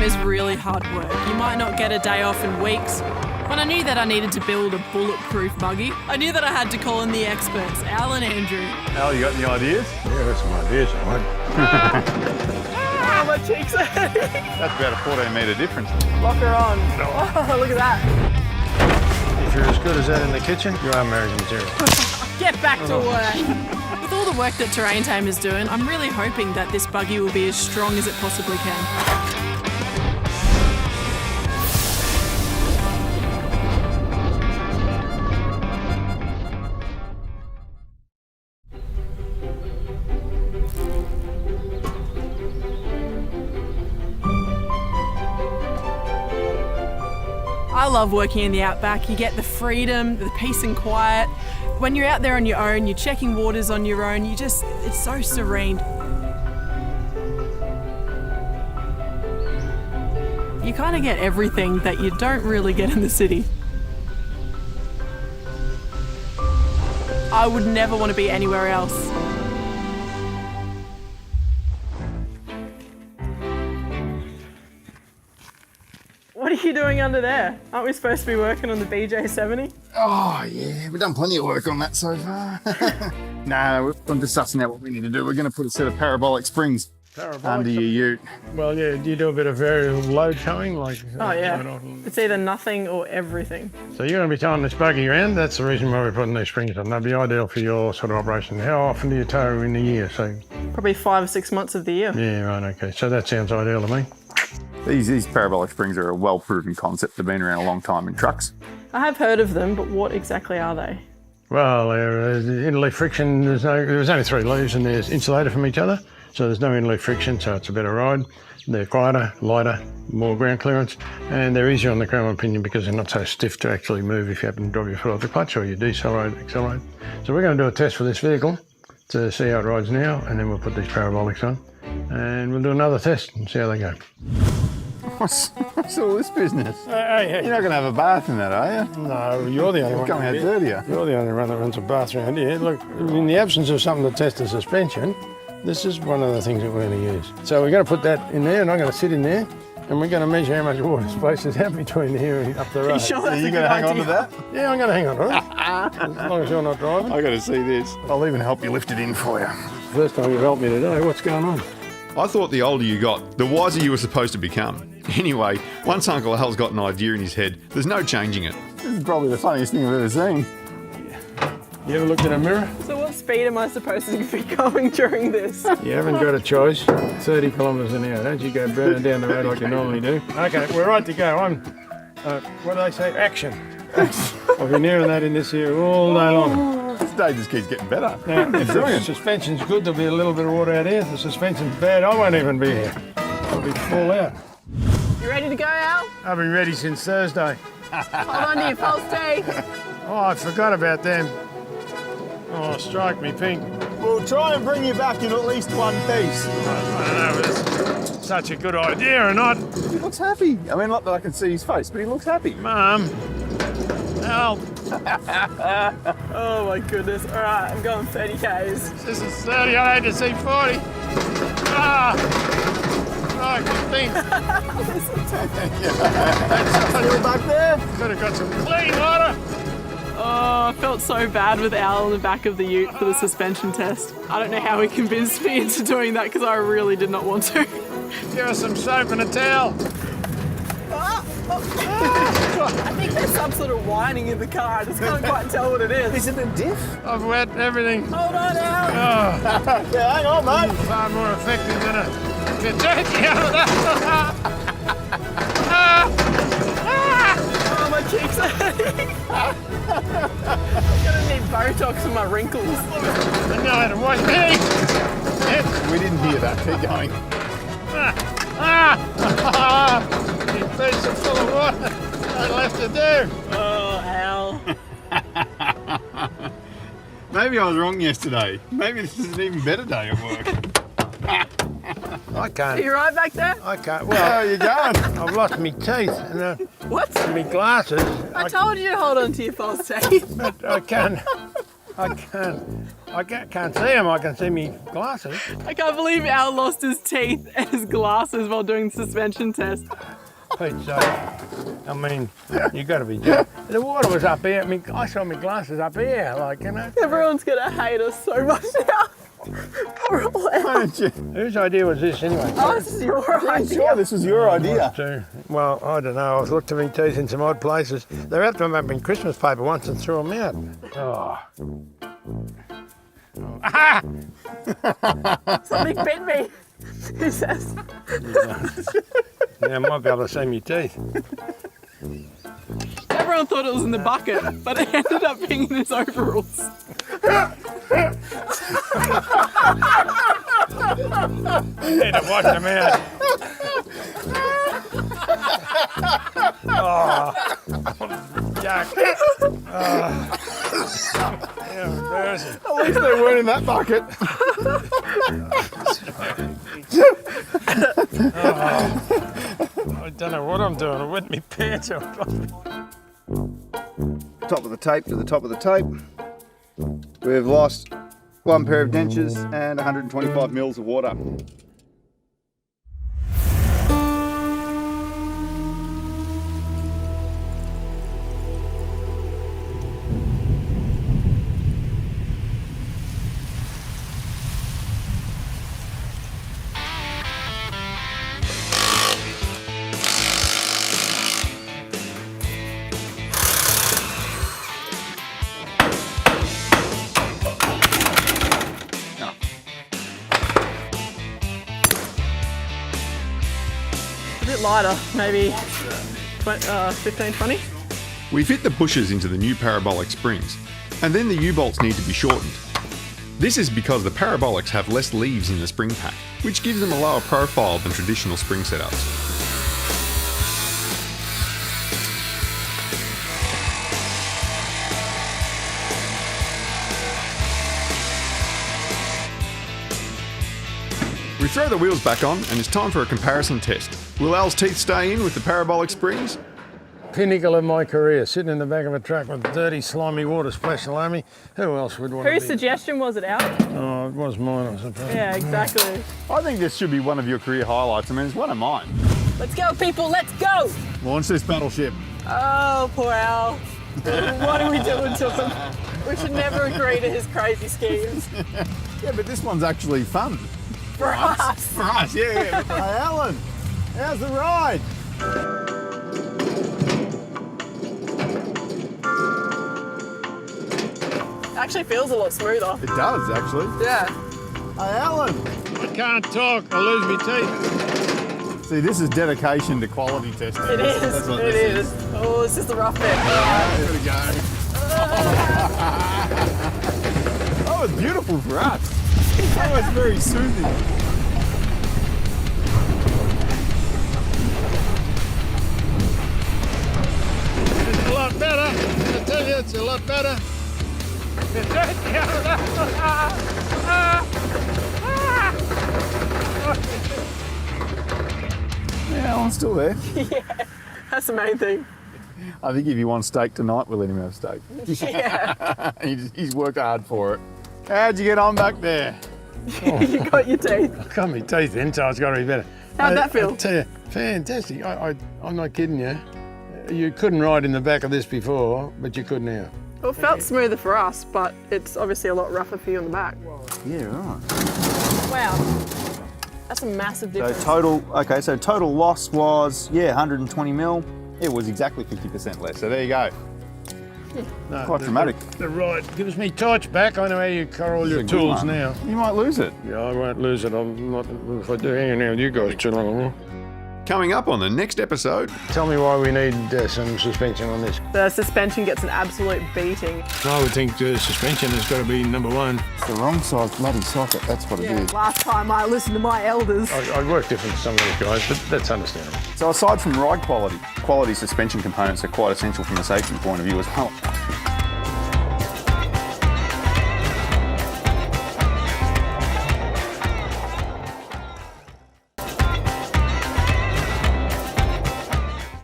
time is really hard work. You might not get a day off in weeks. When I knew that I needed to build a bulletproof buggy, I knew that I had to call in the experts, Al and Andrew. Al, you got any ideas? Yeah, got some ideas, Oh, my cheeks are hurting. That's about a 14-metre difference. Lock her on. Oh, look at that. If you're as good as that in the kitchen, you are marriage material. Get back to work. With all the work that Terrain Tamer's doing, I'm really hoping that this buggy will be as strong as it possibly can. I love working in the outback. You get the freedom, the peace and quiet. When you're out there on your own, you're checking waters on your own, it's so serene. You kind of get everything that you don't really get in the city. I would never want to be anywhere else. What are you doing under there? Aren't we supposed to be working on the BJ70? Oh, yeah, we've done plenty of work on that so far. No, I'm just sussing out what we need to do. We're going to put a set of parabolic springs under your ute. Well, yeah, do you do a bit of variable load towing? Oh, yeah. It's either nothing or everything. So you're going to be towing this buggy around. That's the reason why we're putting these springs on. They'll be ideal for your sort of operation. How often do you tow in a year? So probably 5 or 6 months of the year. Yeah, right, okay. So that sounds ideal to me. These parabolic springs are a well-proven concept. They've been around a long time in trucks. I have heard of them, but what exactly are they? Well, interleaf friction, there's only 3 leaves and there's insulated from each other. So there's no interleaf friction, so it's a better ride. They're quieter, lighter, more ground clearance, and they're easier on the ground, in my opinion, because they're not so stiff to actually move if you happen to drop your foot off the clutch or you decelerate, accelerate. So we're going to do a test for this vehicle to see how it rides now, and then we'll put these parabolics on. And we'll do another test and see how they go. What's all this business? Hey. You're not going to have a bath in that, are you? No, you're the only one. Coming out dirtier. You're the only one that runs a bath around here. Look, in the absence of something to test the suspension, this is one of the things that we're going to use. So we're going to put that in there, and I'm going to sit in there, and we're going to measure how much water spaces out between here and up the road. Are you sure that's Are you going to hang on to that? Yeah, I'm going to hang on to it. As long as you're not driving. I've got to see this. I'll even help you lift it in for you. First time you've helped me today. What's going on? I thought the older you got, the wiser you were supposed to become. Anyway, once Uncle Al's got an idea in his head, there's no changing it. This is probably the funniest thing I've ever seen. You ever looked in a mirror? So what speed am I supposed to be going during this? You haven't got a choice. 30 kilometres an hour. Don't you go burning down the road like you normally do. Okay, we're right to go. What do they say? Action. I've been hearing that in this here all day long. This day just keeps getting better. Now, if the suspension's good, there'll be a little bit of water out here. If the suspension's bad, I won't even be here. I'll be full out. You ready to go, Al? I've been ready since Thursday. Hold on to your false teeth. Oh, I forgot about them. Oh, strike me pink. We'll try and bring you back in at least one piece. I don't know if it's such a good idea or not. He looks happy. I mean, not that I can see his face, but he looks happy. Mum, help. Oh my goodness. All right, I'm going 30 Ks. This is 30, I had to see 40. Ah! Strike me pink. Still back there? Could have got some clean water. Oh, I felt so bad with Al in the back of the ute for the suspension test. I don't know how he convinced me into doing that because I really did not want to. Give us some soap and a towel. I think there's some sort of whining in the car. I just can't quite tell what it is. Is it the diff? I've wet everything. Hold on, Al. Oh, Yeah, hang on, mate. far more effective than a jerky out of that. Oh, my cheeks are hurting. I'm gonna need Botox for my wrinkles. I know how to wash me. We didn't hear that. Keep going. Your feet are full of water. Nothing left to do. Oh, Al. Maybe I was wrong yesterday. Maybe this is an even better day at work. I Are can't. you right back there? I can't. Where Well, are you going? I've lost my teeth and What? my glasses. I told you to hold on to your false teeth. But I can't. I can't see them. I can see me glasses. I can't believe Al lost his teeth and his glasses while doing the suspension test. Pete's sake. I mean, you got to be joking. The water was up here. I mean, I saw my glasses up here, like, you know. Everyone's gonna hate us so much now. Poor old Al. Whose idea was this anyway? Oh, this is your idea. Sure, this was your idea. Well, I don't know. I was looked at me teeth in some odd places. They wrapped them up in Christmas paper once and threw them out. Oh. Ah! Something bit me, he says. Yeah, I might be able to see my teeth. Everyone thought it was in the bucket, but it ended up being in his overalls. Need to wash them out. Oh, yuck. Oh. Yeah, embarrassing. At least they weren't in that bucket. I don't know what I'm doing. I wet my pants off. Top of the tape to the top of the tape. We've lost one pair of dentures and 125 mils of water. A bit lighter, maybe 15, 20. We fit the bushes into the new parabolic springs, and then the U-bolts need to be shortened. This is because the parabolics have less leaves in the spring pack, which gives them a lower profile than traditional spring setups. We throw the wheels back on and it's time for a comparison test. Will Al's teeth stay in with the parabolic springs? Pinnacle of my career, sitting in the back of a truck with dirty, slimy water splashing on me. Who else would want to be? Whose suggestion was it, Al? Oh, it was mine, I suppose. Yeah, exactly. I think this should be one of your career highlights. I mean, it's one of mine. Let's go, people, let's go! Launch this battleship. Oh, poor Al. What are we doing to him? We should never agree to his crazy schemes. Yeah, but this one's actually fun. For us. For us, yeah. Hey, Alan, how's the ride? Actually feels a lot smoother. It does, actually. Yeah. Hey, Alan. I can't talk, I lose my teeth. See, this is dedication to quality testing. It is. That's what It this is. Oh, it's just the rough bit. There we go. That was beautiful for us. That was very soothing. It's a lot better. I tell you, it's a lot better. Yeah, Alan's still there. Yeah, that's the main thing. I think if he wants steak tonight, we'll let him have steak. Yeah. He's worked hard for it. How'd you get on back there? You got your teeth. I got my teeth in, so it's got to be better. How'd that feel? I tell you, fantastic. I'm not kidding you. You couldn't ride in the back of this before, but you could now. Well, it felt smoother for us, but it's obviously a lot rougher for you on the back. Yeah, right. Wow. That's a massive difference. So total loss was, 120 mil. It was exactly 50% less. So there you go. No, Quite dramatic. The ride gives me torch back. I know how you car all your tools now. You might lose it. Yeah, I won't lose it. I'm not, if I do hang out with you guys too long. Coming up on the next episode. Tell me why we need some suspension on this. The suspension gets an absolute beating. I would think the suspension has got to be number one. It's the wrong size bloody socket, that's what it is. Last time I listened to my elders. I work different to some of these guys, but that's understandable. So aside from ride quality suspension components are quite essential from a safety point of view as well.